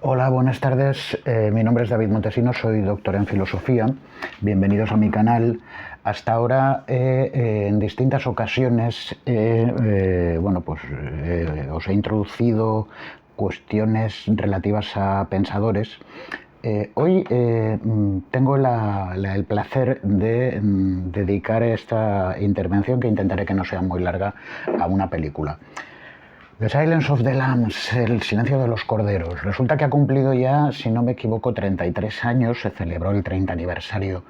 Hola, buenas tardes. Mi nombre es David Montesinos, soy doctor en filosofía. Bienvenidos a mi canal. Hasta ahora, en distintas ocasiones, os he introducido cuestiones relativas a pensadores. Hoy tengo el placer de dedicar esta intervención, que intentaré que no sea muy larga, a una película. The Silence of the Lambs, El silencio de los corderos. Resulta que ha cumplido ya, si no me equivoco, 33 años. Se celebró el 30 aniversario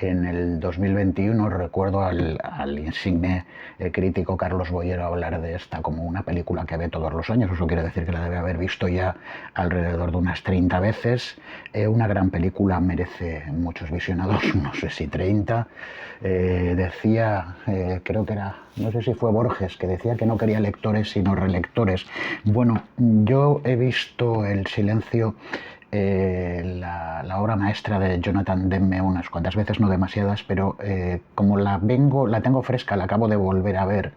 en el 2021. Recuerdo al insigne crítico Carlos Boyero hablar de esta como una película que ve todos los años. Eso quiere decir que la debe haber visto ya alrededor de unas 30 veces. Una gran película, merece muchos visionados, no sé si 30. Decía, creo que era, no sé si fue Borges, que decía que no quería lectores sino relectores. Bueno, yo he visto El silencio, la obra maestra de Jonathan Demme, unas cuantas veces, no demasiadas, pero como la tengo fresca, la acabo de volver a ver.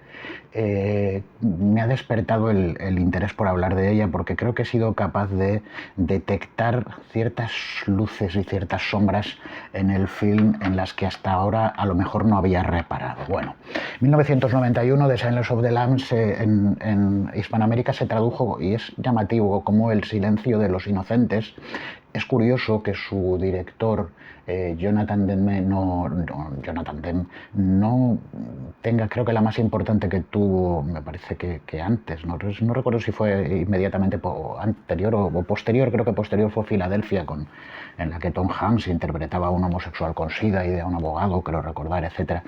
Me ha despertado el interés por hablar de ella, porque creo que he sido capaz de detectar ciertas luces y ciertas sombras en el film en las que hasta ahora a lo mejor no había reparado. Bueno, 1991, The Silence of the Lambs, en Hispanoamérica se tradujo, y es llamativo, como El silencio de los inocentes. Es curioso que su director, Jonathan Demme, no tenga, creo que la más importante que tuvo, me parece que antes, no recuerdo si fue inmediatamente anterior o posterior, creo que posterior fue Filadelfia, en la que Tom Hanks interpretaba a un homosexual con SIDA y de un abogado, creo recordar, etcétera.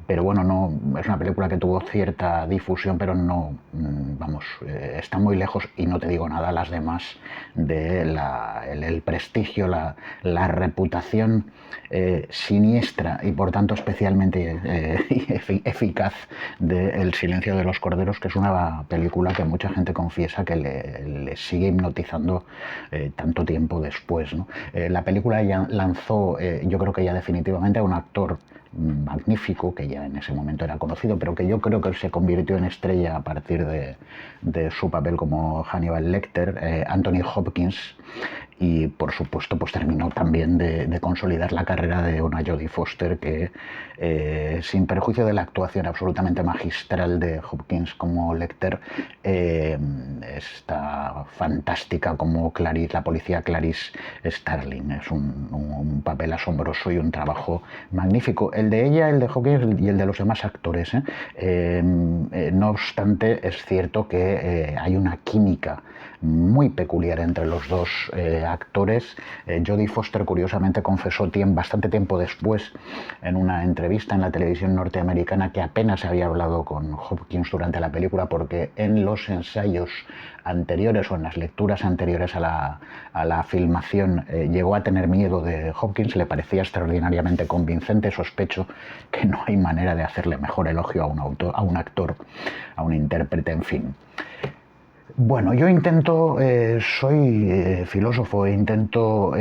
Pero bueno, no, es una película que tuvo cierta difusión, pero no, está muy lejos, y no te digo nada las demás, de el prestigio, la reputación siniestra y por tanto especialmente eficaz de El silencio de los corderos, que es una película que mucha gente confiesa que le sigue hipnotizando tanto tiempo después, ¿no? La película ya lanzó, yo creo que ya definitivamente, a un actor magnífico, que ya en ese momento era conocido, pero que yo creo que se convirtió en estrella a partir de su papel como Hannibal Lecter, Anthony Hopkins. Y por supuesto pues terminó también de consolidar la carrera de una Jodie Foster que, sin perjuicio de la actuación absolutamente magistral de Hopkins como Lecter, está fantástica como Clarice, la policía Clarice Starling. Es un papel asombroso y un trabajo magnífico, el de ella, el de Hopkins y el de los demás actores, ¿eh? No obstante, es cierto que hay una química muy peculiar entre los dos actores. Jodie Foster, curiosamente, confesó bastante tiempo después, en una entrevista en la televisión norteamericana, que apenas había hablado con Hopkins durante la película, porque en los ensayos anteriores o en las lecturas anteriores a la filmación llegó a tener miedo de Hopkins. Le parecía extraordinariamente convincente. Sospecho que no hay manera de hacerle mejor elogio a un actor, a un intérprete, en fin. Bueno, yo intento, soy filósofo, e intento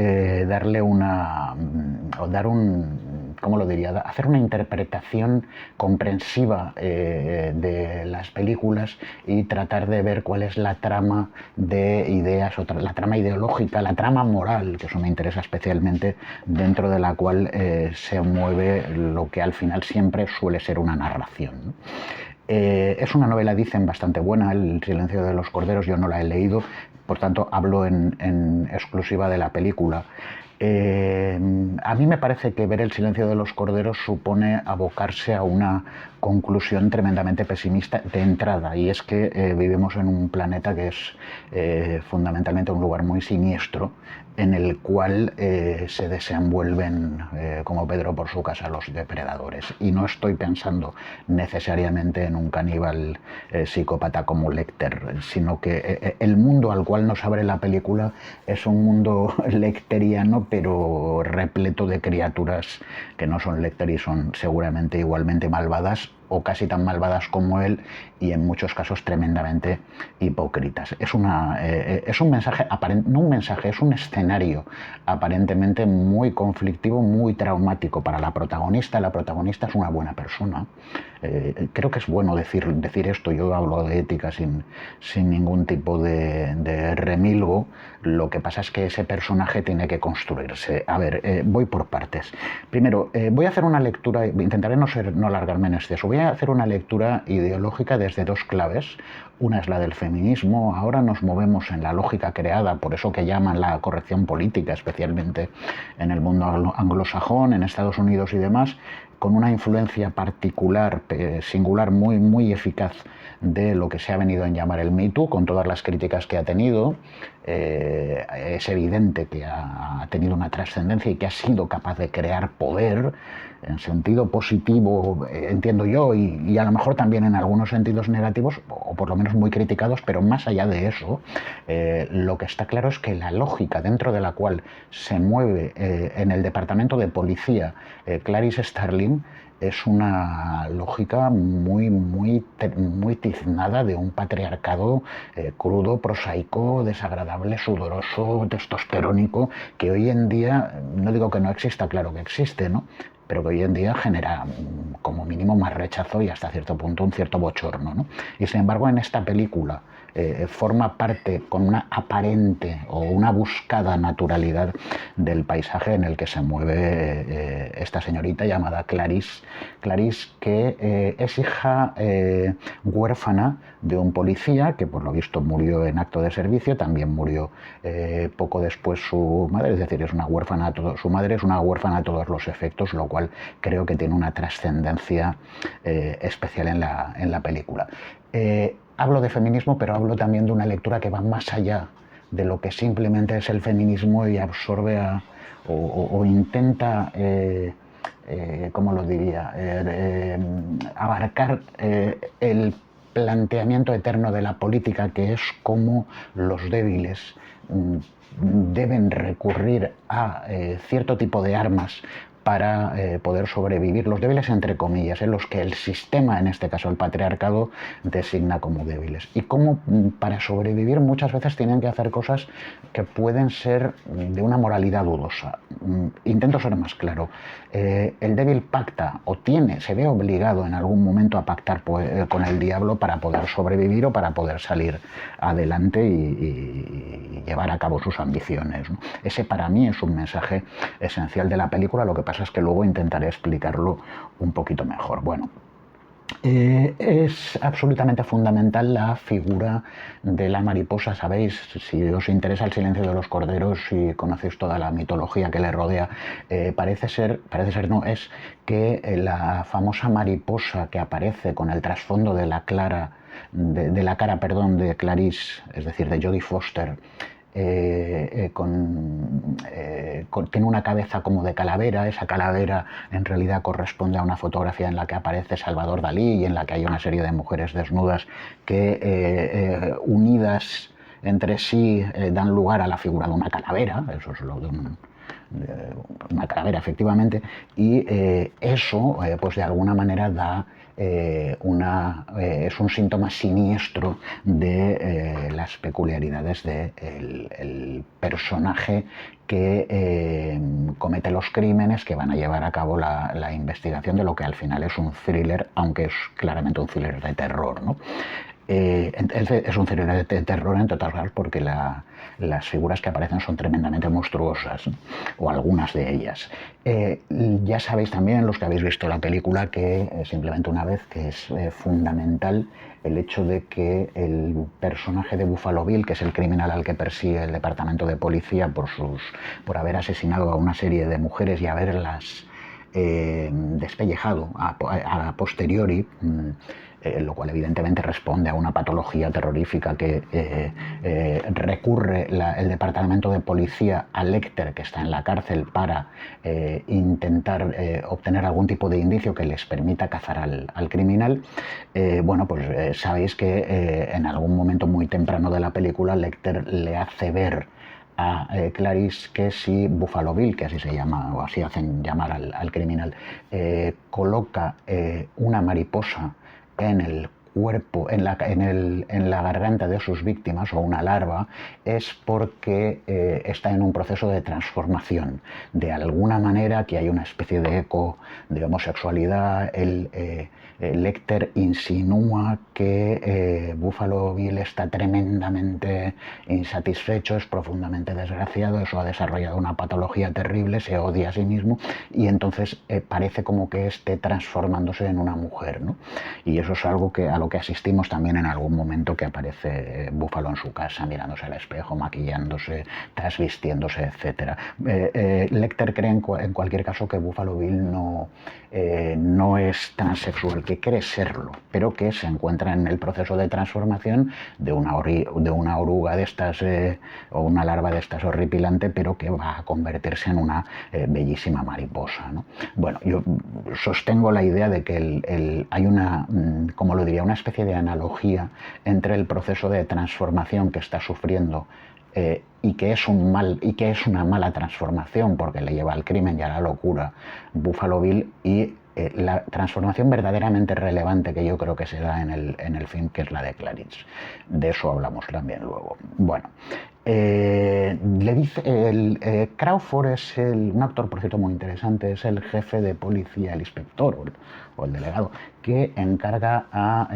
darle o dar ¿cómo lo diría? Hacer una interpretación comprensiva de las películas, y tratar de ver cuál es la trama de ideas, la trama ideológica, la trama moral, que eso me interesa especialmente, dentro de la cual se mueve lo que al final siempre suele ser una narración, ¿no? Es una novela, dicen, bastante buena, El silencio de los corderos. Yo no la he leído, por tanto hablo en exclusiva de la película. A mí me parece que ver El silencio de los corderos supone abocarse a una conclusión tremendamente pesimista de entrada, y es que vivimos en un planeta que es fundamentalmente un lugar muy siniestro, en el cual se desenvuelven como Pedro por su casa los depredadores. Y no estoy pensando necesariamente en un caníbal psicópata como Lecter, sino que el mundo al cual nos abre la película es un mundo lecteriano, pero repleto de criaturas que no son Lecter y son seguramente igualmente malvadas, o casi tan malvadas como él, y en muchos casos tremendamente hipócritas. Es un mensaje, no un mensaje, es un escenario aparentemente muy conflictivo, muy traumático para la protagonista. La protagonista es una buena persona. Creo que es bueno decir esto. Yo hablo de ética sin ningún tipo de remilgo. Lo que pasa es que ese personaje tiene que construirse. A ver, voy por partes. Primero, voy a hacer una lectura, intentaré no alargarme en exceso. Voy a hacer una lectura ideológica desde dos claves. Una es la del feminismo. Ahora nos movemos en la lógica creada, por eso que llaman la corrección política, especialmente en el mundo anglosajón, en Estados Unidos y demás, con una influencia particular, singular, muy eficaz de lo que se ha venido a llamar el Me Too, con todas las críticas que ha tenido. Es evidente que ha tenido una trascendencia y que ha sido capaz de crear poder en sentido positivo, entiendo yo, y a lo mejor también en algunos sentidos negativos, o por lo menos muy criticados, pero más allá de eso, lo que está claro es que la lógica dentro de la cual se mueve en el departamento de policía Clarice Starling es una lógica muy tiznada de un patriarcado crudo, prosaico, desagradable, sudoroso, testosterónico, que hoy en día, no digo que no exista, claro que existe, ¿no?, pero que hoy en día genera como mínimo más rechazo y hasta cierto punto un cierto bochorno, ¿no? Y sin embargo en esta película forma parte con una aparente o una buscada naturalidad del paisaje en el que se mueve esta señorita llamada Clarice, que es hija huérfana de un policía que por lo visto murió en acto de servicio. También murió poco después su madre, es decir, es una huérfana su madre es una huérfana a todos los efectos, lo cual creo que tiene una trascendencia especial en la película. Hablo de feminismo, pero hablo también de una lectura que va más allá de lo que simplemente es el feminismo y absorbe o intenta, ¿cómo lo diría?, abarcar el planteamiento eterno de la política, que es cómo los débiles deben recurrir a cierto tipo de armas para poder sobrevivir, los débiles entre comillas, los que el sistema, en este caso el patriarcado, designa como débiles, y cómo para sobrevivir muchas veces tienen que hacer cosas que pueden ser de una moralidad dudosa. Intento ser más claro. El débil pacta o se ve obligado en algún momento a pactar con el diablo para poder sobrevivir o para poder salir adelante y llevar a cabo sus ambiciones, ¿no? Ese para mí es un mensaje esencial de la película. Lo que pasa es que luego intentaré explicarlo un poquito mejor. Bueno, es absolutamente fundamental la figura de la mariposa. Sabéis, si os interesa El silencio de los corderos y conocéis toda la mitología que le rodea, parece ser no, es que la famosa mariposa que aparece con el trasfondo de la cara de Clarice, es decir, de Jodie Foster, tiene una cabeza como de calavera. Esa calavera en realidad corresponde a una fotografía en la que aparece Salvador Dalí y en la que hay una serie de mujeres desnudas que unidas entre sí dan lugar a la figura de una calavera. Eso es lo de una calavera, efectivamente, y eso pues de alguna manera da es un síntoma siniestro de las peculiaridades del personaje que comete los crímenes que van a llevar a cabo la investigación de lo que al final es un thriller, aunque es claramente un thriller de terror, ¿no? Es un thriller de terror, entre otras cosas, porque las figuras que aparecen son tremendamente monstruosas, ¿no?, o algunas de ellas. Ya sabéis también, los que habéis visto la película, que simplemente una vez, que es fundamental el hecho de que el personaje de Buffalo Bill, que es el criminal al que persigue el departamento de policía por haber asesinado a una serie de mujeres y haberlas despellejado a posteriori, lo cual evidentemente responde a una patología terrorífica que recurre el departamento de policía a Lecter, que está en la cárcel, para intentar obtener algún tipo de indicio que les permita cazar al criminal. Bueno, pues sabéis que en algún momento muy temprano de la película Lecter le hace ver a Clarice que si Buffalo Bill, que así se llama, o así hacen llamar al criminal, coloca una mariposa en el cuerpo, en la garganta de sus víctimas, o una larva, es porque está en un proceso de transformación. De alguna manera, que hay una especie de eco de homosexualidad. Lecter insinúa que Buffalo Bill está tremendamente insatisfecho, es profundamente desgraciado, eso ha desarrollado una patología terrible, se odia a sí mismo, y entonces parece como que esté transformándose en una mujer, ¿no? Y eso es algo a lo que asistimos también en algún momento, que aparece Buffalo en su casa mirándose al espejo, maquillándose, trasvistiéndose, etc. Lecter cree en cualquier caso que Buffalo Bill no es transexual, que cree serlo, pero que se encuentra en el proceso de transformación de una oruga de estas, o una larva de estas horripilante, pero que va a convertirse en una bellísima mariposa, ¿no? Bueno, yo sostengo la idea de que hay una, como lo diría, una especie de analogía entre el proceso de transformación que está sufriendo y que es una mala transformación porque le lleva al crimen y a la locura Buffalo Bill, y la transformación verdaderamente relevante que yo creo que se da en el film, que es la de Clarice. De eso hablamos también luego. Bueno, le dice, Crawford es un actor, por cierto, muy interesante, es el jefe de policía, el inspector o el delegado, que encarga a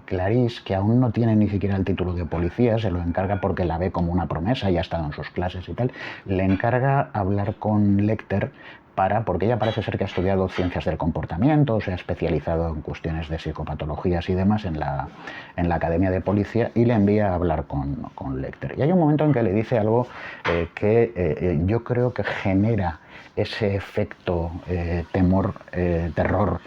Clarice, que aún no tiene ni siquiera el título de policía, se lo encarga porque la ve como una promesa, ya ha estado en sus clases y tal, le encarga hablar con Lecter porque ella parece ser que ha estudiado ciencias del comportamiento, se ha especializado en cuestiones de psicopatologías y demás en la academia de policía, y le envía a hablar con Lecter. Y hay un momento en que le dice algo que yo creo que genera ese efecto terror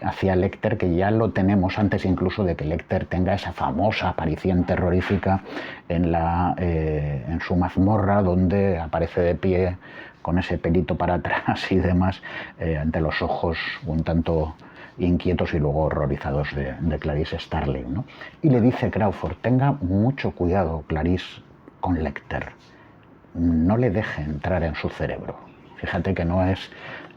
hacia Lecter, que ya lo tenemos antes incluso de que Lecter tenga esa famosa aparición terrorífica en su mazmorra, donde aparece de pie con ese pelito para atrás y demás, ante los ojos un tanto inquietos y luego horrorizados de Clarice Starling, ¿no? Y le dice Crawford: tenga mucho cuidado, Clarice, con Lecter, no le deje entrar en su cerebro. Fíjate que no es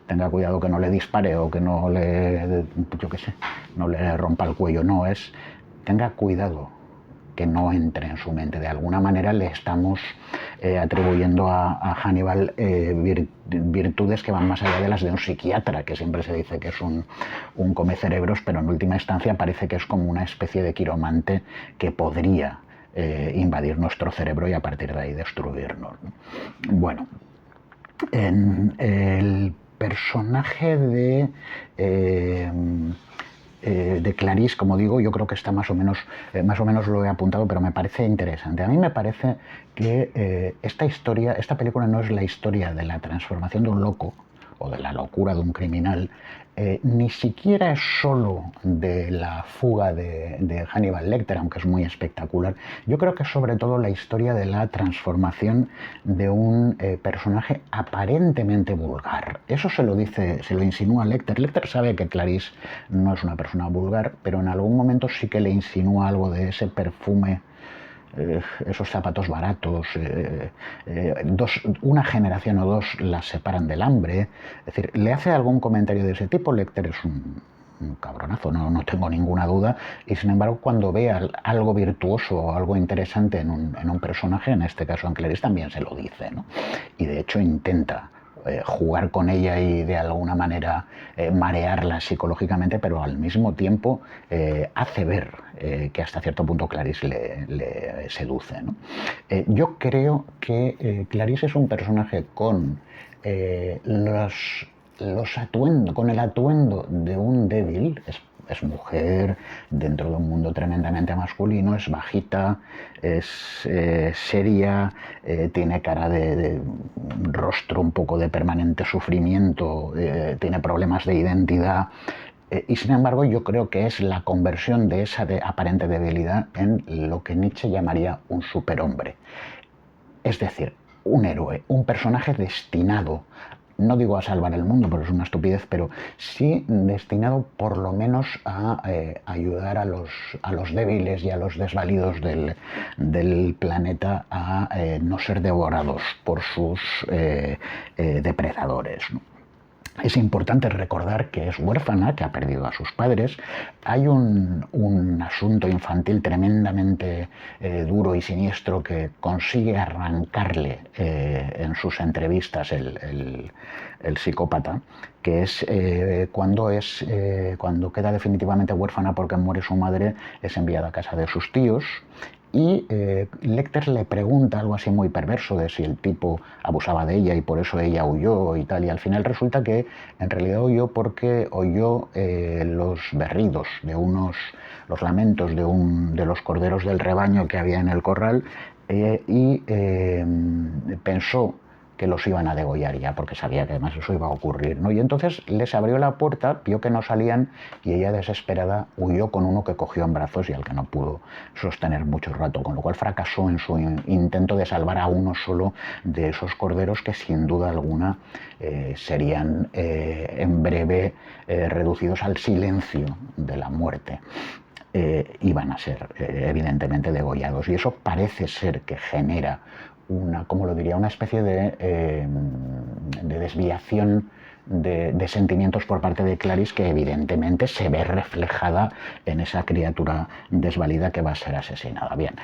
tenga cuidado que no le dispare o que no le, yo qué sé, no le rompa el cuello, no, es tenga cuidado que no entre en su mente. De alguna manera le estamos atribuyendo a Hannibal virtudes que van más allá de las de un psiquiatra, que siempre se dice que es un comecerebros, pero en última instancia parece que es como una especie de quiromante que podría invadir nuestro cerebro y a partir de ahí destruirnos, ¿no? Bueno, en el personaje de Clarice, como digo, yo creo que está más o menos lo he apuntado, pero me parece interesante. A mí me parece que esta película no es la historia de la transformación de un loco o de la locura de un criminal, ni siquiera es solo de la fuga de Hannibal Lecter, aunque es muy espectacular. Yo creo que es sobre todo la historia de la transformación de un personaje aparentemente vulgar. Eso se lo insinúa Lecter. Lecter sabe que Clarice no es una persona vulgar, pero en algún momento sí que le insinúa algo de ese perfume, esos zapatos baratos, una generación o dos las separan del hambre. Es decir, le hace algún comentario de ese tipo. Lecter es un cabronazo, no tengo ninguna duda, y sin embargo cuando ve algo virtuoso o algo interesante en un personaje, en este caso en Clarice, también se lo dice, ¿no? Y de hecho intenta jugar con ella y de alguna manera marearla psicológicamente, pero al mismo tiempo hace ver que hasta cierto punto Clarice le seduce, ¿no? Yo creo que Clarice es un personaje con con el atuendo de un débil. Es mujer dentro de un mundo tremendamente masculino, es bajita, es seria, tiene cara de rostro un poco de permanente sufrimiento, tiene problemas de identidad, y sin embargo yo creo que es la conversión de esa aparente debilidad en lo que Nietzsche llamaría un superhombre. Es decir, un héroe, un personaje destinado no digo a salvar el mundo, porque es una estupidez, pero sí destinado por lo menos a ayudar a los débiles y a los desvalidos del planeta a no ser devorados por sus depredadores, ¿no? Es importante recordar que es huérfana, que ha perdido a sus padres. Hay un asunto infantil tremendamente duro y siniestro que consigue arrancarle en sus entrevistas el psicópata, que es cuando queda definitivamente huérfana porque muere su madre, es enviada a casa de sus tíos. Y Lecter le pregunta algo así muy perverso de si el tipo abusaba de ella y por eso ella huyó y tal, y al final resulta que en realidad huyó porque oyó los berridos los lamentos de los corderos del rebaño que había en el corral, y pensó que los iban a degollar ya, porque sabía que además eso iba a ocurrir, ¿no? Y entonces les abrió la puerta, vio que no salían y ella, desesperada, huyó con uno que cogió en brazos y al que no pudo sostener mucho rato, con lo cual fracasó en su intento de salvar a uno solo de esos corderos que sin duda alguna serían en breve reducidos al silencio de la muerte. Iban a ser evidentemente degollados, y eso parece ser que genera como lo diría, una especie de desviación de sentimientos por parte de Clarice, que evidentemente se ve reflejada en esa criatura desvalida que va a ser asesinada, bien,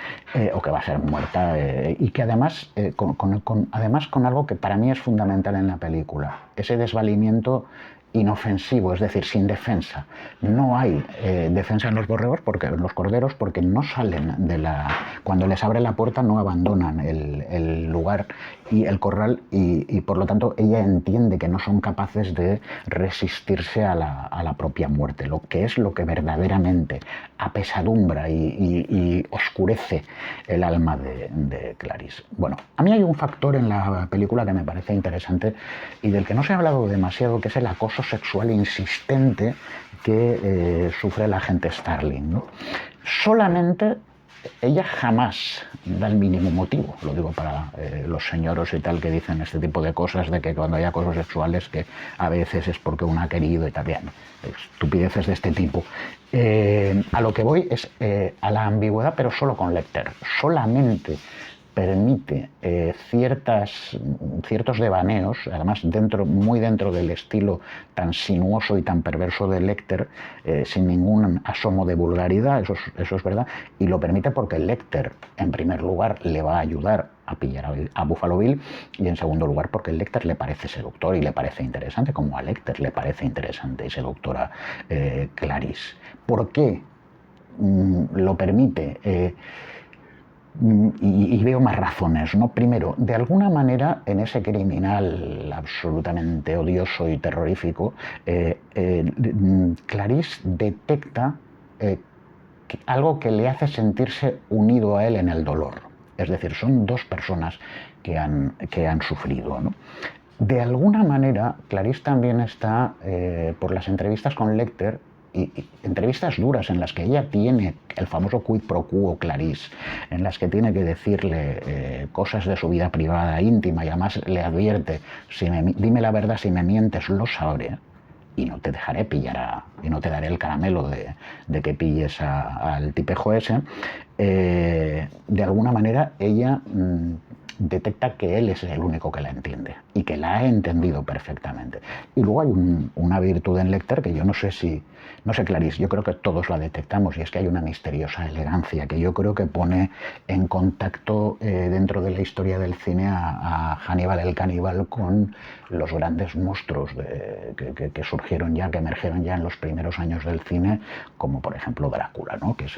o que va a ser muerta, y que además, además con algo que para mí es fundamental en la película, ese desvalimiento inofensivo, es decir, sin defensa. No hay defensa en los corderos, porque no salen cuando les abre la puerta no abandonan el lugar y el corral, y por lo tanto ella entiende que no son capaces de resistirse a la propia muerte, lo que verdaderamente apesadumbra y oscurece el alma de Clarice. Bueno, a mí hay un factor en la película que me parece interesante y del que no se ha hablado demasiado, que es el acoso sexual insistente que sufre la agente Starling, ¿no? Solamente ella jamás da el mínimo motivo, lo digo para los señoros y tal que dicen este tipo de cosas, de que cuando hay acosos sexuales que a veces es porque uno ha querido y tal, bien, estupideces de este tipo. A lo que voy es a la ambigüedad, pero solo con Lecter. Solamente permite ciertos devaneos, además muy dentro del estilo tan sinuoso y tan perverso de Lecter, sin ningún asomo de vulgaridad, eso es verdad, y lo permite porque Lecter, en primer lugar, le va a ayudar a pillar a Buffalo Bill, y en segundo lugar porque Lecter le parece seductor y le parece interesante, como a Lecter le parece interesante y seductora Clarice. ¿Por qué lo permite? Y veo más razones, ¿no? Primero, de alguna manera, en ese criminal absolutamente odioso y terrorífico, Clarice detecta algo que le hace sentirse unido a él en el dolor. Es decir, son dos personas que han sufrido, ¿no? De alguna manera, Clarice también está, por las entrevistas con Lecter, y entrevistas duras en las que ella tiene el famoso quid pro quo Clarice, en las que tiene que decirle cosas de su vida privada, íntima, y además le advierte: dime la verdad, si me mientes lo sabré y no te dejaré y no te daré el caramelo de que pilles al tipejo ese. De alguna manera ella detecta que él es el único que la entiende y que la ha entendido perfectamente. Y luego hay una virtud en Lecter que yo no sé Clarice, yo creo que todos la detectamos, y es que hay una misteriosa elegancia que yo creo que pone en contacto dentro de la historia del cine a Hannibal el caníbal con los grandes monstruos que surgieron ya, que emergieron ya en los primeros años del cine, como por ejemplo Drácula, ¿no? Que es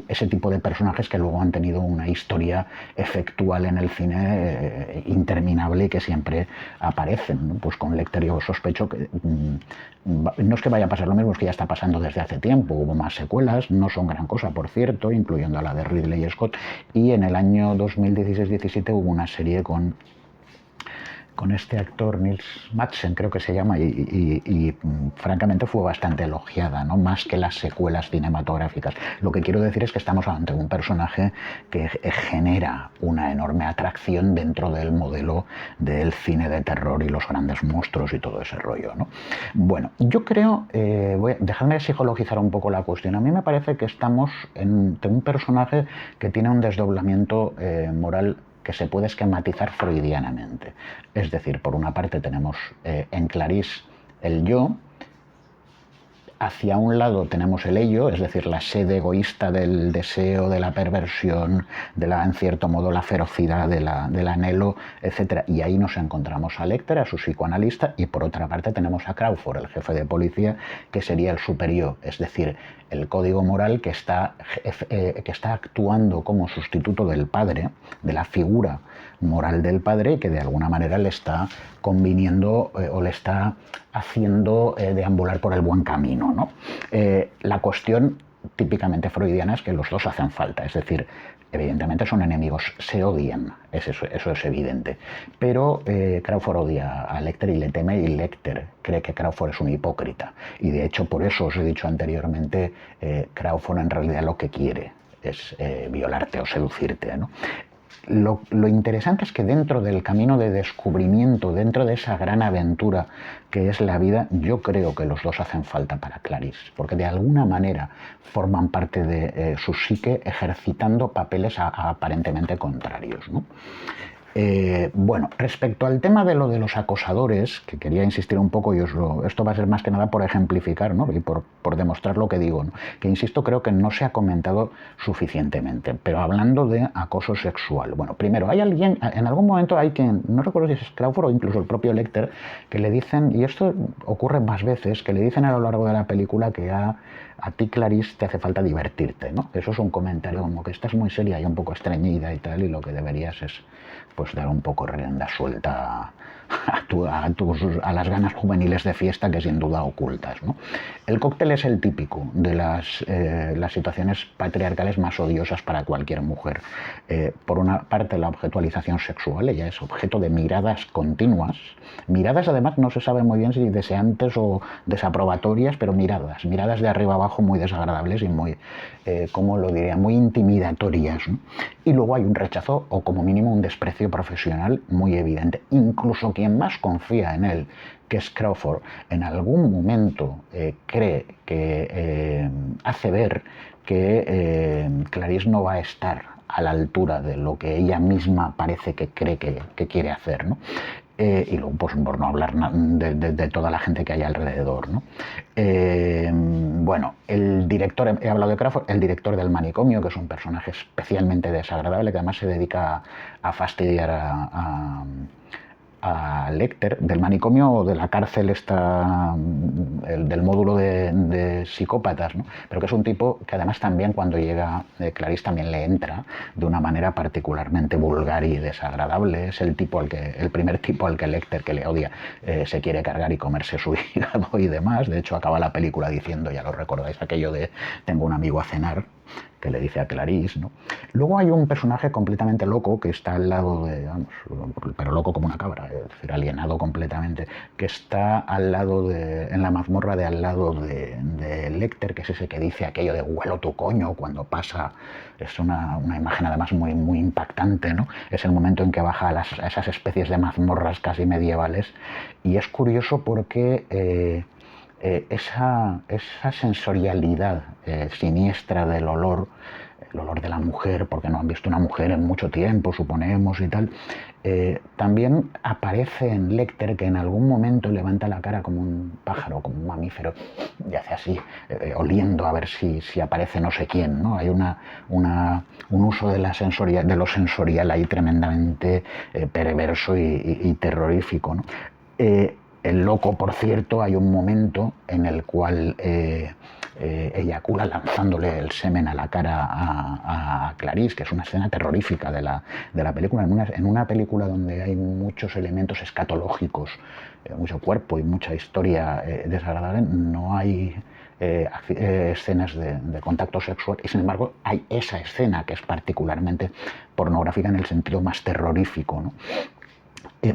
ese tipo de personajes que luego han tenido una historia efectual en el cine interminable y que siempre aparecen, ¿no? Pues con Lecter yo sospecho que no es que vaya a pasar lo mismo, es que ya está pasando desde hace tiempo. Hubo más secuelas, no son gran cosa, por cierto, incluyendo la de Ridley Scott, y en el año 2016-17 hubo una serie con con este actor Nils Madsen, creo que se llama, francamente fue bastante elogiada, ¿no? Más que las secuelas cinematográficas. Lo que quiero decir es que estamos ante un personaje que genera una enorme atracción dentro del modelo del cine de terror y los grandes monstruos y todo ese rollo, ¿no? Bueno, yo creo, dejadme psicologizar un poco la cuestión. A mí me parece que estamos ante un personaje que tiene un desdoblamiento moral que se puede esquematizar freudianamente. Es decir, por una parte tenemos en Clarice el yo, hacia un lado tenemos el ello, es decir, la sede egoísta del deseo, de la perversión, en cierto modo la ferocidad del anhelo, etc. Y ahí nos encontramos a Lecter, a su psicoanalista, y por otra parte tenemos a Crawford, el jefe de policía, que sería el superior, es decir, el código moral que está actuando como sustituto del padre, de la figura moral del padre, y que de alguna manera le está conviniendo o le está haciendo deambular por el buen camino, ¿no? La cuestión típicamente freudiana es que los dos hacen falta, es decir, evidentemente son enemigos, se odian, eso es evidente, pero Crawford odia a Lecter y le teme, y Lecter cree que Crawford es un hipócrita, y de hecho por eso os he dicho anteriormente, Crawford en realidad lo que quiere es violarte o seducirte, ¿no? Lo interesante es que dentro del camino de descubrimiento, dentro de esa gran aventura que es la vida, yo creo que los dos hacen falta para Clarice, porque de alguna manera forman parte de su psique ejercitando papeles aparentemente contrarios, ¿no? Bueno, respecto al tema de lo de los acosadores, que quería insistir un poco, y esto va a ser más que nada por ejemplificar, ¿no? Y por demostrar lo que digo, ¿no? Que insisto, creo que no se ha comentado suficientemente, pero hablando de acoso sexual. Bueno, primero, hay alguien, en algún momento hay quien, no recuerdo si es Crawford o incluso el propio Lecter, que le dicen, y esto ocurre más veces, que le dicen a lo largo de la película que a ti, Clarice, te hace falta divertirte, ¿no? Eso es un comentario como que estás muy seria y un poco estreñida y tal, y lo que deberías es pues dar un poco rienda suelta a las ganas juveniles de fiesta que sin duda ocultas, ¿no? El cóctel es el típico de las situaciones patriarcales más odiosas para cualquier mujer. Por una parte, la objetualización sexual, ella es objeto de miradas continuas, miradas además no se sabe muy bien si deseantes o desaprobatorias, pero miradas de arriba abajo muy desagradables y muy, ¿cómo lo diría?, muy intimidatorias, ¿no? Y luego hay un rechazo o como mínimo un desprecio profesional muy evidente. Incluso quien más confía en él, que es Crawford, en algún momento cree que hace ver que Clarice no va a estar a la altura de lo que ella misma parece que cree que quiere hacer, ¿no? Y luego, pues, por no hablar de toda la gente que hay alrededor, ¿no? Bueno, el director, he hablado de Crawford, el director del manicomio, que es un personaje especialmente desagradable, que además se dedica a fastidiar a Lecter, del manicomio o de la cárcel del módulo de psicópatas, ¿no? Pero que es un tipo que además también cuando llega Clarice también le entra de una manera particularmente vulgar y desagradable. Es el primer tipo al que Lecter, que le odia, se quiere cargar y comerse su hígado y demás. De hecho acaba la película diciendo, ya lo recordáis, aquello de tengo un amigo a cenar, que le dice a Clarice, ¿no? Luego hay un personaje completamente loco que está al lado de, vamos, pero loco como una cabra, es decir, alienado completamente, que está al lado en la mazmorra de al lado de Lecter, que es ese que dice aquello de huelo tu coño cuando pasa. Es una imagen además muy, muy impactante, ¿no? Es el momento en que baja a esas especies de mazmorras casi medievales, y es curioso porque esa sensorialidad siniestra del olor, el olor de la mujer, porque no han visto una mujer en mucho tiempo, suponemos, y tal, también aparece en Lecter, que en algún momento levanta la cara como un pájaro, como un mamífero, y hace así, oliendo a ver si aparece no sé quién, ¿no? Hay un uso de lo sensorial ahí tremendamente perverso y terrorífico, ¿no? El loco, por cierto, hay un momento en el cual eyacula lanzándole el semen a la cara a Clarice, que es una escena terrorífica de la película, en una película donde hay muchos elementos escatológicos, mucho cuerpo y mucha historia desagradable, no hay escenas de contacto sexual, y sin embargo hay esa escena que es particularmente pornográfica en el sentido más terrorífico, ¿no?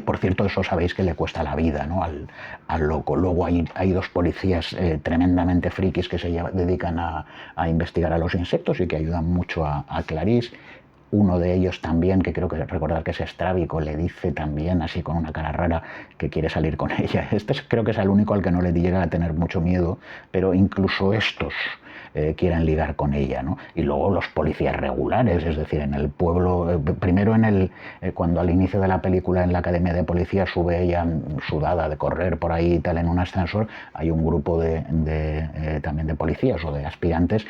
Por cierto, eso sabéis que le cuesta la vida, ¿no? al loco. Luego hay dos policías tremendamente frikis que dedican a investigar a los insectos y que ayudan mucho a Clarice. Uno de ellos también, que creo que recordar que es estrábico, le dice también, así con una cara rara, que quiere salir con ella. Creo que es el único al que no le llega a tener mucho miedo, pero incluso estos quieren ligar con ella, ¿no? Y luego los policías regulares, es decir, en el pueblo, primero cuando al inicio de la película en la academia de policía sube ella sudada de correr por ahí y tal en un ascensor, hay un grupo también de policías o de aspirantes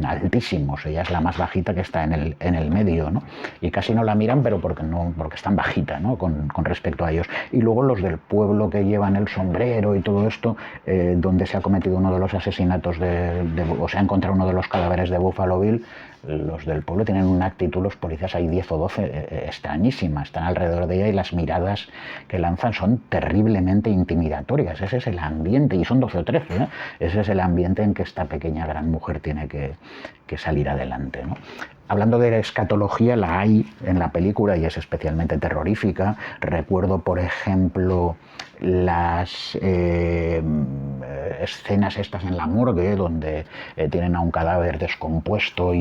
altísimos, ella es la más bajita que está en el medio, ¿no? Y casi no la miran, pero porque es tan bajita, ¿no? Con respecto a ellos. Y luego los del pueblo que llevan el sombrero y todo esto, donde se ha cometido uno de los asesinatos o se ha encontrado uno de los cadáveres de Buffalo Bill, los del pueblo tienen una actitud, los policías, hay 10 o 12 extrañísimas, están alrededor de ella y las miradas que lanzan son terriblemente intimidatorias. Ese es el ambiente, y son 12 o 13, ¿eh? Ese es el ambiente en que esta pequeña gran mujer tiene que salir adelante, ¿no? Hablando de escatología, la hay en la película y es especialmente terrorífica. Recuerdo, por ejemplo, las escenas estas en la morgue donde tienen a un cadáver descompuesto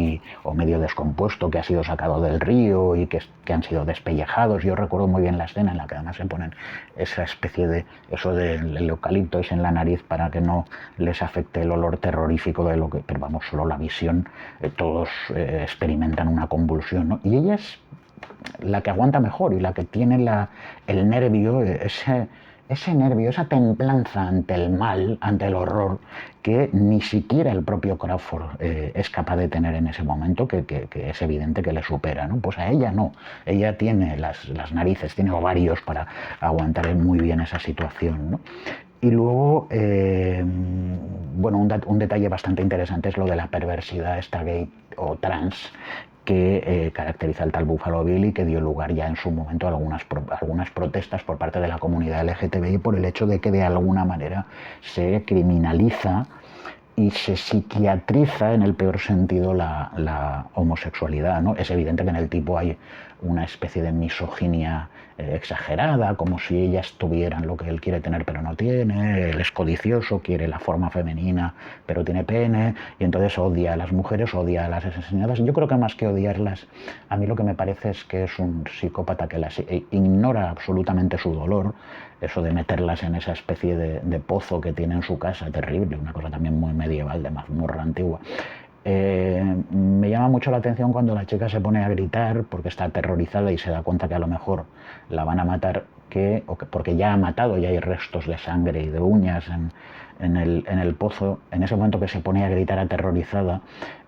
o medio descompuesto que ha sido sacado del río y que han sido despellejados. Yo recuerdo muy bien la escena en la que además se ponen esa especie de eso del eucalipto en la nariz para que no les afecte el olor terrorífico de lo que, pero vamos, solo la visión, todos experimentan una convulsión, ¿no? Y ella es la que aguanta mejor y la que tiene el nervio, ese nervio, esa templanza ante el mal, ante el horror, que ni siquiera el propio Crawford es capaz de tener en ese momento, que es evidente que le supera, ¿no? Pues a ella no, ella tiene las narices, tiene ovarios para aguantar muy bien esa situación, ¿no? Y luego, bueno, un detalle bastante interesante es lo de la perversidad esta gay o trans que caracteriza al tal Buffalo Bill y que dio lugar ya en su momento a algunas protestas por parte de la comunidad LGTBI por el hecho de que de alguna manera se criminaliza y se psiquiatriza en el peor sentido la homosexualidad, ¿no? Es evidente que en el tipo hay una especie de misoginia exagerada, como si ellas tuvieran lo que él quiere tener pero no tiene, él es codicioso, quiere la forma femenina pero tiene pene, y entonces odia a las mujeres, odia a las asesinadas. Yo creo que más que odiarlas, a mí lo que me parece es que es un psicópata que ignora absolutamente su dolor, eso de meterlas en esa especie de pozo que tiene en su casa, terrible, una cosa también muy medieval, de mazmorra antigua. Me llama mucho la atención cuando la chica se pone a gritar porque está aterrorizada y se da cuenta que a lo mejor la van a matar, porque ya ha matado, ya hay restos de sangre y de uñas en el pozo. En ese momento que se pone a gritar aterrorizada,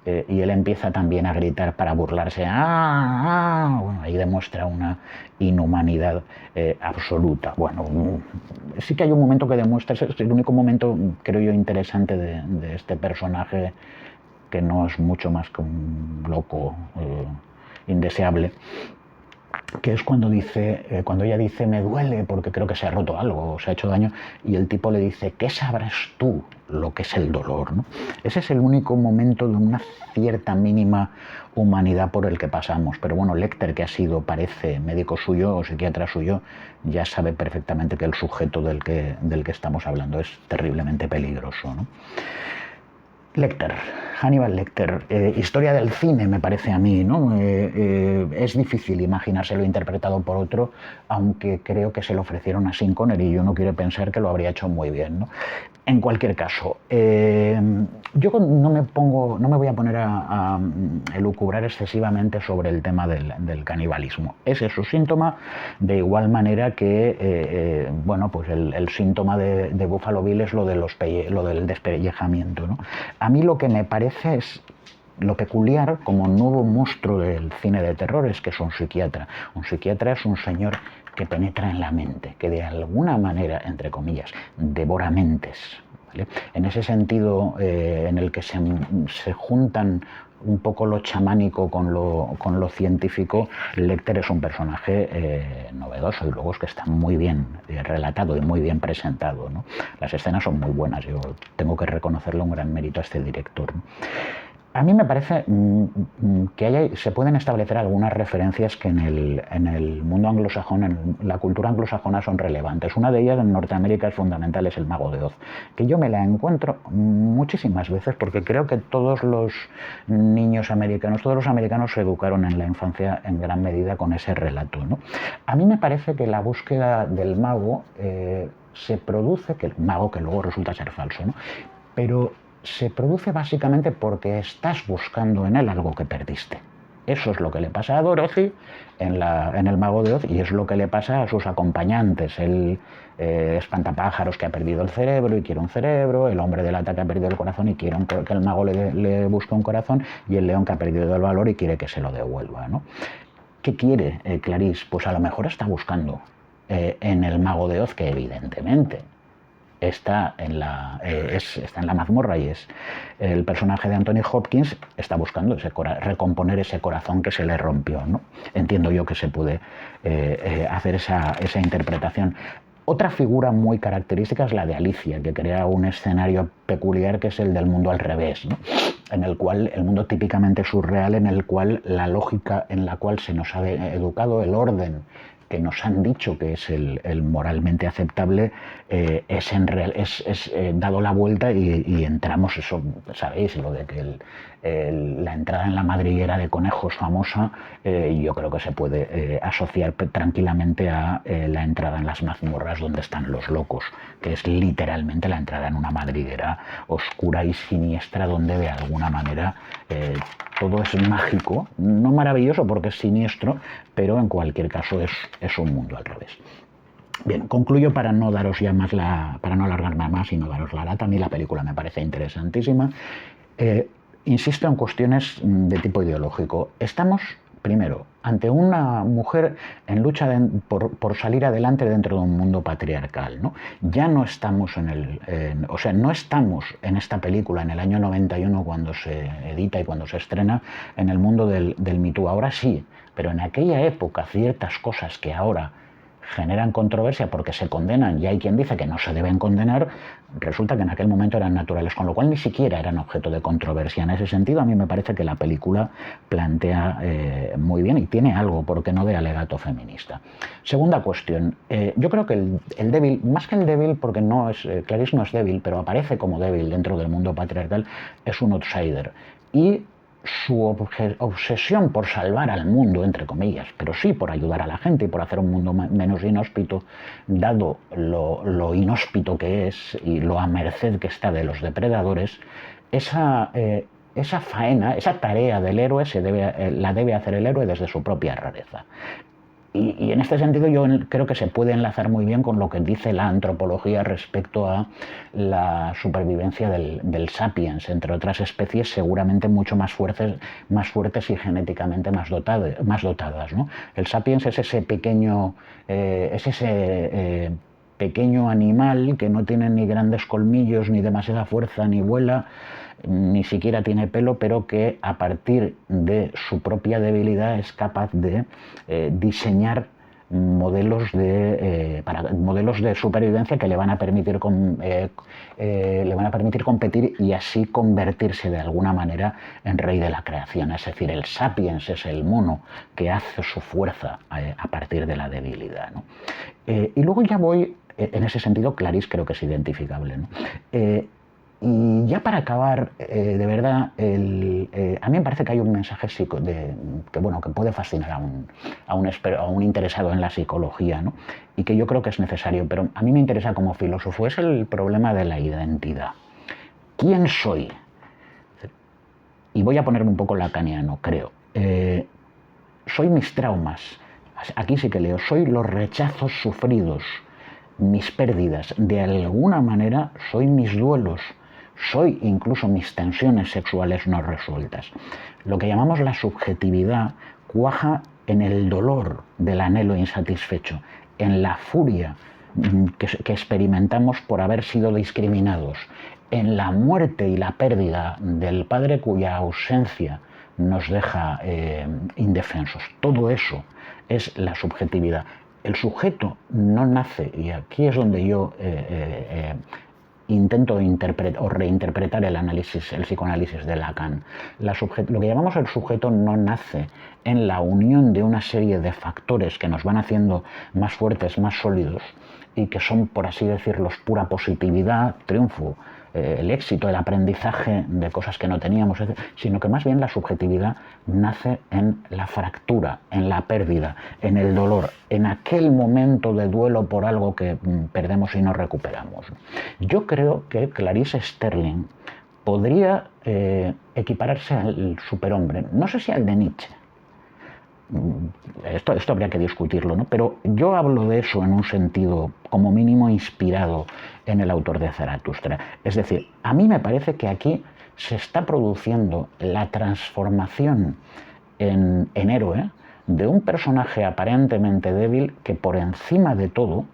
y él empieza también a gritar para burlarse. Bueno, ahí demuestra una inhumanidad absoluta. Bueno, sí que hay un momento que demuestra, es el único momento, creo yo, interesante de este personaje, que no es mucho más que un loco indeseable, que es cuando ella dice me duele porque creo que se ha roto algo o se ha hecho daño, y el tipo le dice ¿qué sabrás tú lo que es el dolor? ¿No? Ese es el único momento de una cierta mínima humanidad por el que pasamos, pero bueno, Lecter, que ha sido, parece, médico suyo o psiquiatra suyo, ya sabe perfectamente que el sujeto del que estamos hablando es terriblemente peligroso, ¿no? Lecter, Hannibal Lecter, historia del cine, me parece a mí, ¿no? Es difícil imaginárselo interpretado por otro, aunque creo que se lo ofrecieron a Sean Connery y uno quiere pensar que lo habría hecho muy bien, ¿no? En cualquier caso, yo no me voy a poner a elucubrar excesivamente sobre el tema del canibalismo. Ese es su síntoma, de igual manera que, bueno, pues el síntoma de Buffalo Bill es lo del despellejamiento, ¿no? A mí lo que me parece es lo peculiar como nuevo monstruo del cine de terror es que es un psiquiatra. Un psiquiatra es un señor que penetra en la mente, que de alguna manera, entre comillas, devora mentes, ¿vale? En ese sentido, en el que se juntan un poco lo chamánico con lo científico, Lecter es un personaje novedoso, y luego es que está muy bien relatado y muy bien presentado, ¿no? Las escenas son muy buenas, yo tengo que reconocerle un gran mérito a este director, ¿no? A mí me parece que se pueden establecer algunas referencias que en el mundo anglosajón, en la cultura anglosajona, son relevantes. Una de ellas en Norteamérica es fundamental, es el Mago de Oz, que yo me la encuentro muchísimas veces porque creo que todos los niños americanos, todos los americanos se educaron en la infancia en gran medida con ese relato, ¿no? A mí me parece que la búsqueda del mago se produce, que el mago que luego resulta ser falso, ¿no? Pero se produce básicamente porque estás buscando en él algo que perdiste. Eso es lo que le pasa a Dorothy en el Mago de Oz y es lo que le pasa a sus acompañantes. El espantapájaros que ha perdido el cerebro y quiere un cerebro, el hombre de lata que ha perdido el corazón y quiere que el mago le busque un corazón, y el león que ha perdido el valor y quiere que se lo devuelva, ¿no? ¿Qué quiere Clarisse? Pues a lo mejor está buscando en el Mago de Oz, que evidentemente está en la mazmorra y es el personaje de Anthony Hopkins, está buscando recomponer ese corazón que se le rompió, ¿no? Entiendo yo que se puede hacer esa interpretación. Otra figura muy característica es la de Alicia, que crea un escenario peculiar que es el del mundo al revés, ¿no? En el cual el mundo típicamente surreal, en el cual la lógica en la cual se nos ha educado, el orden que nos han dicho que es el moralmente aceptable, es dado la vuelta y entramos, eso, ¿sabéis? Lo de que la entrada en la madriguera de conejos famosa, yo creo que se puede asociar tranquilamente a la entrada en las mazmorras donde están los locos, que es literalmente la entrada en una madriguera oscura y siniestra donde de alguna manera todo es mágico, no maravilloso porque es siniestro, pero en cualquier caso es un mundo al revés. Bien, concluyo para no daros ya más para no alargarme más y no daros la lata. A mí la película me parece interesantísima. Insisto en cuestiones de tipo ideológico. Estamos, primero, ante una mujer en lucha por salir adelante dentro de un mundo patriarcal, ¿no? Ya no estamos no estamos en esta película en el año 91 cuando se edita y cuando se estrena en el mundo del Me Too. Ahora sí, pero en aquella época ciertas cosas que ahora generan controversia porque se condenan y hay quien dice que no se deben condenar, resulta que en aquel momento eran naturales, con lo cual ni siquiera eran objeto de controversia. En ese sentido, a mí me parece que la película plantea muy bien y tiene algo, ¿por qué no?, de alegato feminista. Segunda cuestión, yo creo que el débil, más que el débil, porque no es, Clarisse no es débil, pero aparece como débil dentro del mundo patriarcal, es un outsider. Y su obsesión por salvar al mundo, entre comillas, pero sí por ayudar a la gente y por hacer un mundo menos inhóspito, dado lo inhóspito que es y lo a merced que está de los depredadores, esa faena, esa tarea del héroe la debe hacer el héroe desde su propia rareza. Y en este sentido yo creo que se puede enlazar muy bien con lo que dice la antropología respecto a la supervivencia del sapiens, entre otras especies seguramente mucho más fuertes y genéticamente más dotadas, ¿no? El sapiens es ese pequeño, pequeño animal que no tiene ni grandes colmillos, ni demasiada fuerza, ni vuela, ni siquiera tiene pelo, pero que a partir de su propia debilidad es capaz de diseñar modelos de supervivencia que le van a permitir competir y así convertirse de alguna manera en rey de la creación. Es decir, el sapiens es el mono que hace su fuerza a partir de la debilidad, ¿no? Y luego ya voy, en ese sentido, Clarisse creo que es identificable, ¿no? Y ya para acabar, de verdad, a mí me parece que hay un mensaje que puede fascinar a un interesado en la psicología, ¿no? Y que yo creo que es necesario, pero a mí me interesa como filósofo, es el problema de la identidad. ¿Quién soy? Y voy a ponerme un poco lacaniano, creo. Soy mis traumas, aquí sí que leo, soy los rechazos sufridos, mis pérdidas, de alguna manera soy mis duelos, soy incluso mis tensiones sexuales no resueltas. Lo que llamamos la subjetividad cuaja en el dolor del anhelo insatisfecho, en la furia que experimentamos por haber sido discriminados, en la muerte y la pérdida del padre cuya ausencia nos deja indefensos. Todo eso es la subjetividad. El sujeto no nace, y aquí es donde yo intento o reinterpretar el psicoanálisis de Lacan. Lo que llamamos el sujeto no nace en la unión de una serie de factores que nos van haciendo más fuertes, más sólidos, y que son, por así decirlo, pura positividad, triunfo, el éxito, el aprendizaje de cosas que no teníamos, sino que más bien la subjetividad nace en la fractura, en la pérdida, en el dolor, en aquel momento de duelo por algo que perdemos y no recuperamos. Yo creo que Clarice Sterling podría equipararse al superhombre, no sé si al de Nietzsche. Esto habría que discutirlo, ¿no? Pero yo hablo de eso en un sentido como mínimo inspirado en el autor de Zaratustra. Es decir, a mí me parece que aquí se está produciendo la transformación en héroe de un personaje aparentemente débil que por encima de todo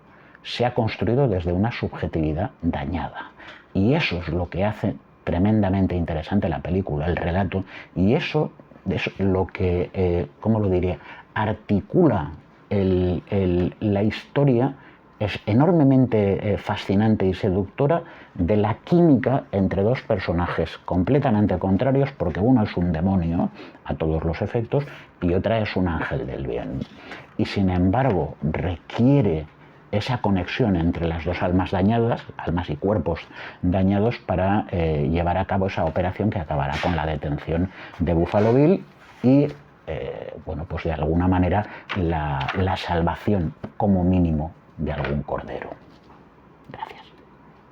se ha construido desde una subjetividad dañada. Y eso es lo que hace tremendamente interesante la película, el relato, y eso es lo que, ¿cómo lo diría?, articula la historia, es enormemente fascinante y seductora, de la química entre dos personajes completamente contrarios, porque uno es un demonio a todos los efectos y otra es un ángel del bien. Y sin embargo requiere esa conexión entre las dos almas dañadas, almas y cuerpos dañados, para llevar a cabo esa operación que acabará con la detención de Buffalo Bill y, bueno, pues de alguna manera la salvación, como mínimo, de algún cordero. Gracias.